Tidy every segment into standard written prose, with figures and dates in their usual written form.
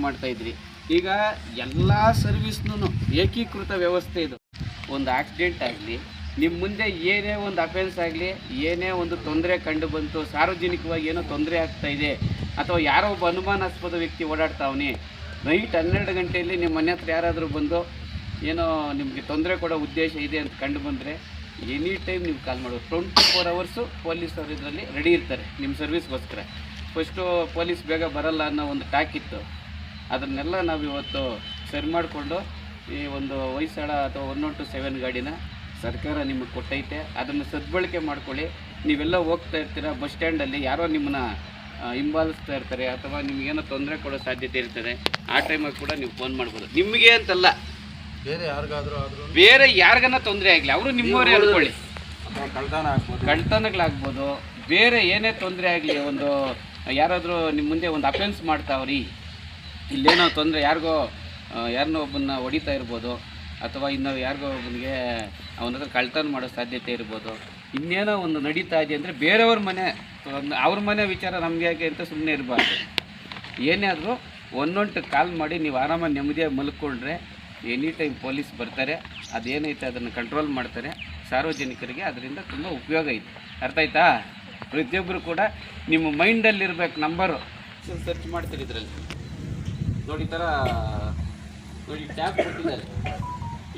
ಮಾಡ್ತಾಯಿದ್ರಿ. ಈಗ ಎಲ್ಲ ಸರ್ವಿಸ್ನೂ ಏಕೀಕೃತ ವ್ಯವಸ್ಥೆ ಇದು. ಒಂದು ಆಕ್ಸಿಡೆಂಟ್ ಆಗಲಿ, ನಿಮ್ಮ ಮುಂದೆ ಏನೇ ಒಂದು ಅಫೆನ್ಸ್ ಆಗಲಿ, ಏನೇ ಒಂದು ತೊಂದರೆ ಕಂಡು ಬಂತು, ಸಾರ್ವಜನಿಕವಾಗಿ ಏನೋ ತೊಂದರೆ ಆಗ್ತಾಯಿದೆ ಅಥವಾ ಯಾರೋ ಒಬ್ಬ ಅನುಮಾನಾಸ್ಪದ ವ್ಯಕ್ತಿ ಓಡಾಡ್ತಾವನಿ, ನೈಟ್ 12 ಗಂಟೆಯಲ್ಲಿ ನಿಮ್ಮ ಮನೆ ಹತ್ರ ಯಾರಾದರೂ ಬಂದು ಏನೋ ನಿಮಗೆ ತೊಂದರೆ ಕೊಡೋ ಉದ್ದೇಶ ಇದೆ ಅಂತ ಕಂಡು ಬಂದರೆ ಎನಿ ಟೈಮ್ ನೀವು ಕಾಲ್ ಮಾಡೋದು. 24 ಅವರ್ಸು ಪೊಲೀಸರು ಇದರಲ್ಲಿ ರೆಡಿ ಇರ್ತಾರೆ ನಿಮ್ಮ ಸರ್ವಿಸ್ಗೋಸ್ಕರ. ಫಸ್ಟು ಪೊಲೀಸ್ ಬೇಗ ಬರಲ್ಲ ಅನ್ನೋ ಒಂದು ಟಾಕ್ ಇತ್ತು, ಅದನ್ನೆಲ್ಲ ನಾವು ಇವತ್ತು ಸರಿ ಮಾಡಿಕೊಂಡು ಈ ಒಂದು ಹೊಯ್ಸಳ ಅಥವಾ 112 ಗಾಡಿನ ಸರ್ಕಾರ ನಿಮಗೆ ಕೊಟ್ಟೈತೆ. ಅದನ್ನು ಸದ್ಬಳಕೆ ಮಾಡ್ಕೊಳ್ಳಿ. ನೀವೆಲ್ಲ ಹೋಗ್ತಾ ಇರ್ತೀರ, ಬಸ್ ಸ್ಟ್ಯಾಂಡಲ್ಲಿ ಯಾರೋ ನಿಮ್ಮನ್ನ ಹಿಂಬಾಲಿಸ್ತಾ ಇರ್ತಾರೆ ಅಥವಾ ನಿಮಗೇನೋ ತೊಂದರೆ ಕೊಡೋ ಸಾಧ್ಯತೆ ಇರ್ತದೆ. ಆ ಟೈಮಾಗಿ ಕೂಡ ನೀವು ಫೋನ್ ಮಾಡ್ಬೋದು. ನಿಮಗೆ ಅಂತಲ್ಲ, ಬೇರೆ ಯಾರಿಗನ್ನ ತೊಂದರೆ ಆಗಲಿ, ಅವರು ನಿಮ್ಮವರೇ ಹೇಳ್ಕೊಳ್ಳಿ. ಕಳ್ತನಗಳಾಗ್ಬೋದು, ಬೇರೆ ಏನೇ ತೊಂದರೆ ಆಗಲಿ, ಒಂದು ಯಾರಾದರೂ ನಿಮ್ಮ ಮುಂದೆ ಒಂದು ಅಫೆನ್ಸ್ ಮಾಡ್ತಾವ್ರಿ, ಇಲ್ಲೇನೋ ತೊಂದರೆ, ಯಾರನ್ನೋ ಒಬ್ಬನ್ನ ಹೊಡಿತಾ ಇರ್ಬೋದು ಅಥವಾ ಇನ್ನೂ ಯಾರಿಗೋ ಒಬ್ಬನಿಗೆ ಅವನ ಹತ್ರ ಕಳ್ತನ ಮಾಡೋ ಸಾಧ್ಯತೆ ಇರ್ಬೋದು. ಇನ್ನೇನೋ ಒಂದು ನಡೀತಾ ಇದೆ ಅಂದರೆ ಬೇರೆಯವ್ರ ಮನೆ, ಅವ್ರ ಮನೆ ವಿಚಾರ ನಮಗೆ ಯಾಕೆ ಅಂತ ಸುಮ್ಮನೆ ಇರಬಾರ್ದು. ಏನೇ ಆದರೂ 112 ಕಾಲ್ ಮಾಡಿ ನೀವು ಆರಾಮಾಗಿ ನೆಮ್ಮದಿಯಾಗಿ ಮಲ್ಕೊಂಡ್ರೆ ಎನಿ ಟೈಮ್ ಪೊಲೀಸ್ ಬರ್ತಾರೆ. ಅದೇನೈತೆ ಅದನ್ನು ಕಂಟ್ರೋಲ್ ಮಾಡ್ತಾರೆ. ಸಾರ್ವಜನಿಕರಿಗೆ ಅದರಿಂದ ತುಂಬ ಉಪಯೋಗ ಐತೆ. ಅರ್ಥ ಆಯ್ತಾ? ಪ್ರತಿಯೊಬ್ಬರು ಕೂಡ ನಿಮ್ಮ ಮೈಂಡಲ್ಲಿರ್ಬೇಕು ನಂಬರು. ಸರ್ಚ್ ಮಾಡ್ತೀರಿ ಇದರಲ್ಲಿ ನೋಡಿ, ಈ ಥರ ನೋಡಿ ಟ್ಯಾಬ್ ಕೊಟ್ಟಿದ್ದಾರೆ.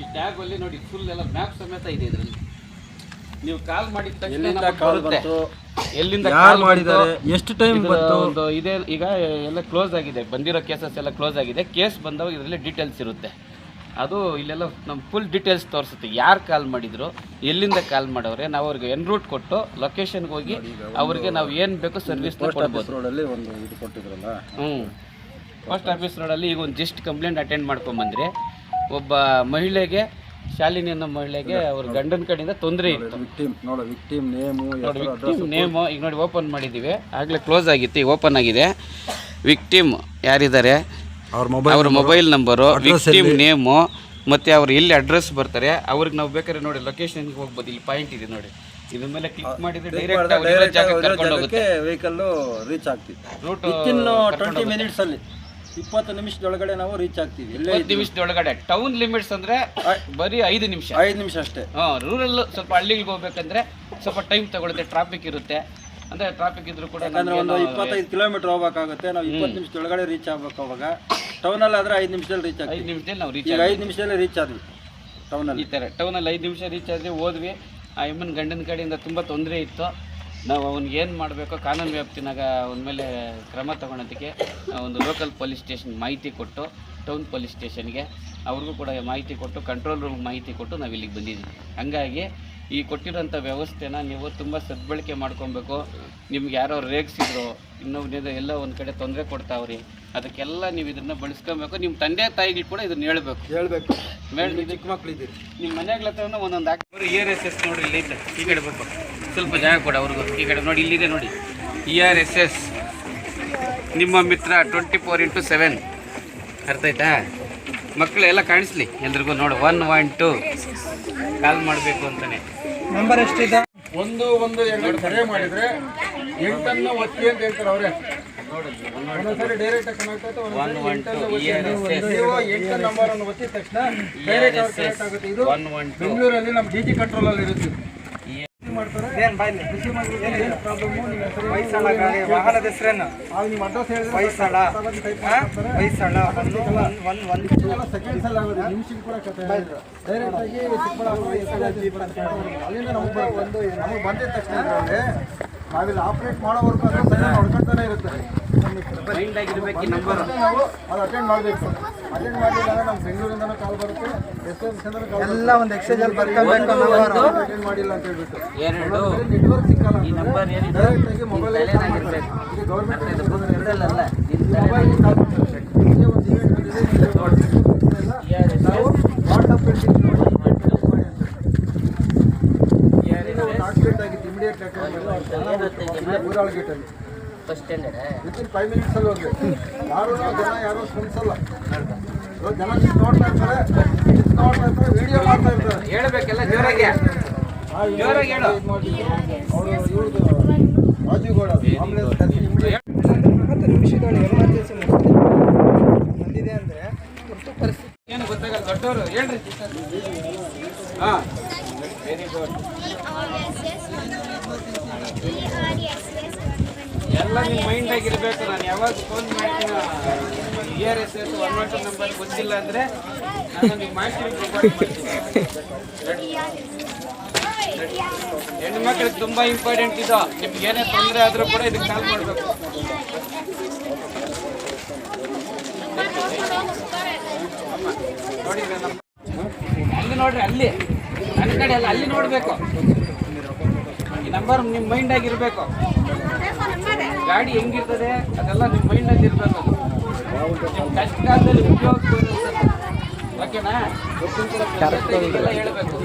ಈ ಟ್ಯಾಬಲ್ಲಿ ನೋಡಿ ಫುಲ್ ಎಲ್ಲ ಮ್ಯಾಪ್ ಸಮೇತ ಇದೆ ಇದರಲ್ಲಿ. ನೀವು ಕಾಲ್ ಮಾಡಿದ ತಕ್ಷಣ ಎಲ್ಲಿಂದ ಕಾಲ್ ಮಾಡಿದ್ದಾರೆ, ಎಷ್ಟು ಟೈಮ್ ಬಂತು, ಇದೆ. ಈಗ ಎಲ್ಲ ಕ್ಲೋಸ್ ಆಗಿದೆ, ಬಂದಿರೋ ಕೇಸಸ್ ಎಲ್ಲ ಕ್ಲೋಸ್ ಆಗಿದೆ. ಕೇಸ್ ಬಂದವಾಗ ಇದರಲ್ಲಿ ಡೀಟೇಲ್ಸ್ ಇರುತ್ತೆ. ಅದು ಇಲ್ಲೆಲ್ಲ ನಮ್ಮ ಫುಲ್ ಡೀಟೇಲ್ಸ್ ತೋರಿಸುತ್ತೆ. ಯಾರು ಕಾಲ್ ಮಾಡಿದ್ರು, ಎಲ್ಲಿಂದ ಕಾಲ್ ಮಾಡವ್ರೆ, ನಾವು ಅವ್ರಿಗೆ ಎನ್ ರೂಟ್ ಕೊಟ್ಟು ಲೊಕೇಶನ್ಗೆ ಹೋಗಿ ಅವ್ರಿಗೆ ನಾವು ಏನು ಬೇಕೋ ಸರ್ವಿಸ್ನ ಕೊಡ್ಬೋದು. ಪೋಸ್ಟ್ ಆಫೀಸ್ ರೋಡಲ್ಲಿ ಈಗ ಒಂದು ಜಸ್ಟ್ ಕಂಪ್ಲೇಂಟ್ ಅಟೆಂಡ್ ಮಾಡ್ಕೊಂಬಂದರೆ ಒಬ್ಬ ಮಹಿಳೆಗೆ, ಶಾಲಿನಿ ಅನ್ನೋ ಮಹಿಳೆಗೆ ಅವ್ರ ಗಂಡನ ಕಡೆಯಿಂದ ತೊಂದರೆ ಇತ್ತು. ವಿಕ್ಟಿಮ್ ನೇಮು ಈಗ ನೋಡಿ ಓಪನ್ ಮಾಡಿದ್ದೀವಿ, ಆಗಲೇ ಕ್ಲೋಸ್ ಆಗಿತ್ತು, ಈಗ ಓಪನ್ ಆಗಿದೆ. ವಿಕ್ಟಿಮ್ ಯಾರಿದ್ದಾರೆ, ಅವ್ರ ಮೊಬೈಲ್ ನಂಬರು, ವಿಕ್ಟಿಮ್ ನೇಮು ಮತ್ತು ಅವ್ರು ಎಲ್ಲಿ ಅಡ್ರೆಸ್ ಬರ್ತಾರೆ ಅವ್ರಿಗೆ ನಾವು ಬೇಕಾದ್ರೆ ನೋಡಿ ಲೊಕೇಶನ್ಗೆ ಹೋಗ್ಬೋದು. ಇಲ್ಲಿ ಪಾಯಿಂಟ್ ಇದೆ ನೋಡಿ, ಇದ್ರ ಮೇಲೆ ಕ್ಲಿಕ್ ಮಾಡಿದ್ರೆ ಡೈರೆಕ್ಟ್ ಕರ್ಕೊಂಡು ಹೋಗುತ್ತೆ. ವೆಹಿಕಲ್ ರೀಚ್ ಆಗ್ತೀವಿ. ರೂಟ್ 20 ಮಿನಿಟ್ಸಲ್ಲಿ 20 ನಿಮಿಷದೊಳಗಡೆ ನಾವು ರೀಚ್ ಆಗ್ತೀವಿ. 20 ನಿಮಿಷದೊಳಗಡೆ. ಟೌನ್ ಲಿಮಿಟ್ಸ್ ಅಂದರೆ ಬರೀ 5 ನಿಮಿಷ ಅಷ್ಟೇ. ರೂರಲ್ ಸ್ವಲ್ಪ ಹಳ್ಳಿಗೆ ಹೋಗ್ಬೇಕಂದ್ರೆ ಸ್ವಲ್ಪ ಟೈಮ್ ತಗೊಳುತ್ತೆ, ಟ್ರಾಫಿಕ್ ಇರುತ್ತೆ. ಅಂದರೆ ಟ್ರಾಫಿಕ್ ಇದ್ರೂ ಕೂಡ ಒಂದು 25 ಕಿಲೋಮೀಟರ್ ಹೋಗ್ಬೇಕಾಗುತ್ತೆ. ನಾವು 20 ನಿಮಿಷದೊಳಗಡೆ ರೀಚ್ ಆಗ್ಬೇಕು. ಅವಾಗ ಟೌನಲ್ಲಿ ಆದರೆ 5 ನಿಮಿಷದಲ್ಲಿ ರೀಚ್ ಆಗ್ತೀವಿ. 5 ನಿಮಿಷದಲ್ಲಿ ನಾವು ರೀಚ್ 5 ನಿಮಿಷದಲ್ಲಿ ರೀಚ್ ಆದ್ವಿ ಟೌನಲ್ಲಿ. ಈ ಥರ ಟೌನಲ್ಲಿ 5 ನಿಮಿಷ ರೀಚ್ ಆದ್ವಿ, ಹೋದ್ವಿ. ಆ ಎಮ್ಮನ ಗಂಡನ ಕಡೆಯಿಂದ ತುಂಬ ತೊಂದರೆ ಇತ್ತು. ನಾವು ಅವ್ನಿಗೆ ಏನು ಮಾಡಬೇಕೋ ಕಾನೂನು ವ್ಯಾಪ್ತಿನಾಗ ಅವನ ಮೇಲೆ ಕ್ರಮ ತಗೊಳೋದಕ್ಕೆ ಒಂದು ಲೋಕಲ್ ಪೊಲೀಸ್ ಸ್ಟೇಷನ್ ಮಾಹಿತಿ ಕೊಟ್ಟು, ಟೌನ್ ಪೊಲೀಸ್ ಸ್ಟೇಷನ್ಗೆ ಅವ್ರಿಗೂ ಕೂಡ ಮಾಹಿತಿ ಕೊಟ್ಟು, ಕಂಟ್ರೋಲ್ ರೂಮ್ಗೆ ಮಾಹಿತಿ ಕೊಟ್ಟು ನಾವು ಇಲ್ಲಿಗೆ ಬಂದಿದ್ದೀವಿ. ಹಾಗಾಗಿ ಈ ಕೊಟ್ಟಿರೋಂಥ ವ್ಯವಸ್ಥೆನ ನೀವು ತುಂಬ ಸದ್ಬಳಕೆ ಮಾಡ್ಕೊಬೇಕು. ನಿಮ್ಗೆ ಯಾರೋ ರೇಗಿಸಿದ್ರು, ಇನ್ನೊಂದು ಎಲ್ಲ ಒಂದು ಕಡೆ ತೊಂದರೆ ಕೊಡ್ತಾವ್ರಿ, ಅದಕ್ಕೆಲ್ಲ ನೀವು ಇದನ್ನು ಬಳಸ್ಕೊಬೇಕು. ನಿಮ್ಮ ತಂದೆ ತಾಯಿಗಳು ಕೂಡ ಇದನ್ನು ಹೇಳ್ಬೇಕು. ಮೇಡಮ್, ಚಿಕ್ಕ ಮಕ್ಕಳಿದ್ದೀರಿ, ನಿಮ್ಮ ಮನೆಗಳ ಹತ್ರನೂ ಒಂದೊಂದು ಹಾಕಿ. ERSS ನೋಡಿ, ಇಲ್ಲಿ ಐತೆ, ಈ ಕಡೆ ಬೇಕು, ಸ್ವಲ್ಪ ಜಾಗ ಕೊಡ ಅವ್ರಿಗೂ. ಈ ಕಡೆ ನೋಡಿ, ಇಲ್ಲಿದೆ ನೋಡಿ, ERSS ನಿಮ್ಮ ಮಿತ್ರ 24x7. ಅರ್ಥ ಆಯ್ತಾ? ಮಕ್ಕಳು ಎಲ್ಲ ಕಾಣಿಸ್ಲಿ ಎಲ್ರಿಗೂ. ನೋಡು, 112 ಕಾಲ್ ಮಾಡಬೇಕು ಅಂತಾನೆ. ನಂಬರ್ ಎಷ್ಟಿದೆ? 112 ಕರೆ ಮಾಡಿದರೆ 8 ಒತ್ತಿ ಅಂತ ಹೇಳ್ತಾರೆ ಅವರೇ. ಒಂದೊಂದ್ಸರಿ ಡೈರೆಕ್ಟ್ ಕನೆಕ್ಟ್ ಆಗುತ್ತೆ, 8 ನಂಬರನ್ನು ಒತ್ತಿದ ತಕ್ಷಣ ಡೈರೆಕ್ಟ್ ಕನೆಕ್ಟ್ ಆಗುತ್ತೆ. ಇದು ಬೆಂಗಳೂರಲ್ಲಿ ನಮ್ಮ DG ಕಂಟ್ರೋಲಲ್ಲಿ ಇರುತ್ತೆ. ವಾಹನದ ಹೆಸರೇನು? ನಿಮ್ಮ ಅಡ್ರೆಸ್ ಹೇಳಿದ್ರೆ ಹೊಯ್ಸಳ ಸೆಕೆಂಡ್ಸಲ್ಲಿ ಆಗೋದು, ನಿಮಿಷಕ್ಕೆ ಕೂಡ ಡೈರೆಕ್ಟಾಗಿ ಅಲ್ಲಿಂದ ನಮಗೆ ಬಂದಿದ ತಕ್ಷಣ ನಾವಿಲ್ಲಿ ಆಪ್ರೇಟ್ ಮಾಡೋವರೆಗೂ ಅದು ಸೈಲೆಂಟ್ ಹೊಡ್ಕೊಳ್ತಾನೆ ಇರುತ್ತೆ. ನಾವು ಅದು ಅಟೆಂಡ್ ಮಾಡಬೇಕು. ಅಟೆಂಡ್ ಮಾಡಿದಾಗ ನಮ್ಮ ಬೆಂಗಳೂರಿಂದನೂ ಕಾಲ್ ಬರುತ್ತೆ, ಎಲ್ಲ ಒಂದು ಎಕ್ಸೈಜಲ್ಲಿ ಬರ್ಕೋಬೇಕು. ಅಟೆಂಡ್ ಮಾಡಿಲ್ಲ ಅಂತ ಹೇಳ್ಬಿಟ್ಟು ನೆಟ್ವರ್ಕ್ ಸಿಕ್ಕಲ್ಲ. ಡೈರೆಕ್ಟಾಗಿ ಮೊಬೈಲ್ ಗೌರ್ಮೆಂಟ್ ಮೊಬೈಲ್ ಕಾಲ್ ಮಾಡ್ತಾರೆ. ಒಂದು ಈವೆಂಟ್ ಬಂದಿದೆ, ನಾವು ವಾಟ್ಸಪ್ ಆಕ್ಸಿಡೆಂಟ್ ಆಗಿತ್ತು, ಇಮಿಡಿಯೇಟ್ ಊರಾಳ ಗೇಟಲ್ಲಿ ಫಸ್ಟ್ ಸ್ಟ್ಯಾಂಡರ್ಡ್ ವಿತಿನ್ 5 ಮಿನಿಟ್ಸಲ್ಲಿ ಹೋಗ್ಬೇಕು. ಯಾರು ಸ್ಪಂದಿಸಲ್ಲ. ಜನ ನೋಡ್ತಾ ಇರ್ತಾರೆ, ವಿಡಿಯೋ ಮಾಡ್ತಾ ಇರ್ತಾರೆ. ಹೇಳ್ಬೇಕೆಲ್ಲ ಜೋರಾಗಿ ಹೇಳು. ಅವರು ಇವ್ರದ್ದು ರಾಜೀವ್ ಗೌಡ 30 ನಿಮಿಷದೊಳಗೆ ಎಮರ್ಜೆನ್ಸಿ ದೊಡ್ಡವರು ಹೇಳ್ರಿ. ಹಾಂ ವೆರಿ ಗುಡ್. ಎಲ್ಲ ನಿಮ್ಮ ಮೈಂಡಾಗಿರ್ಬೇಕು. ನಾನು ಯಾವಾಗ ಫೋನ್ ಮಾಡ್ತೀನಿ ERSS 112 ನಂಬರ್ ಗೊತ್ತಿಲ್ಲ ಅಂದರೆ ನಾನು ನಿಮ್ಮ ಮಾಹಿತಿ ಪ್ರೊವೈಡ್ ಮಾಡ್ತೀನಿ. ಹೆಣ್ಮಕ್ಳಿಗೆ ತುಂಬ ಇಂಪಾರ್ಟೆಂಟ್ ಇದು. ನಿಮ್ಗೆ ಏನೇ ತೊಂದರೆ ಆದರೂ ಕೂಡ ಇದಕ್ಕೆ ಕಾಲ್ ಮಾಡಬೇಕು. ನೋಡಿ ಅಲ್ಲಿ ನೋಡ್ರಿ, ಅಲ್ಲಿ ನನ್ನ ಕಡೆ ಅಲ್ಲ, ಅಲ್ಲಿ ನೋಡಬೇಕು. ಈ ನಂಬರ್ ನಿಮ್ಮ ಮೈಂಡಾಗಿರ್ಬೇಕು. ಗಾಡಿ ಹೆಂಗಿರ್ತದೆ ಅದೆಲ್ಲ ನಿಮ್ಮ ಮೈಂಡಲ್ಲಿ ಇರಬೇಕು. ನಿಮ್ಮ ಕಷ್ಟ ಕಾಲದಲ್ಲಿ ಉಪಯೋಗ ಓಕೆನಾ? ಹೇಳ್ಬೇಕು.